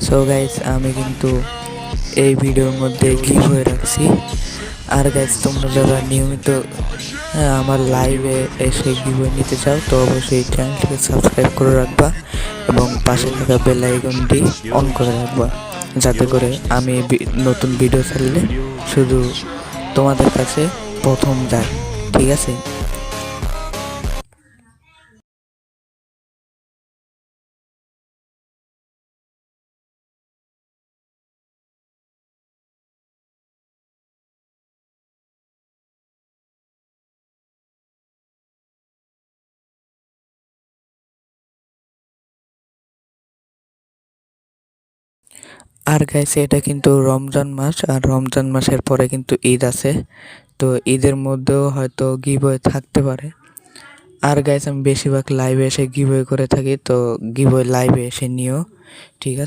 So guys আমি কিন্তু এই ভিডিওর মধ্যে গিভওয়ে রাখছি। আর গাইস তোমরা যারা নিয়মিত আমার লাইভে এসে গিভওয়ে নিতে চাও তো অবশ্যই চ্যানেলটিকে সাবস্ক্রাইব করে রাখবা এবং পাশে থাকা বেল আইকনটি অন করে রাখবা, যাতে করে আমি নতুন ভিডিও ছাড়লে শুধু তোমাদের কাছে প্রথম যায়। ঠিক আছে? আর গাইস এটা কিন্তু রমজান মাস, আর রমজান মাসের পরে কিন্তু ঈদ আছে। তো ঈদের মধ্যেও হয়তো গিভওয়ে থাকতে পারে। আর গাইস আমি বেশিরভাগ লাইভে এসে গিভওয়ে করে থাকি, তো গিভওয়ে লাইভে এসে নিও। ঠিক আছে?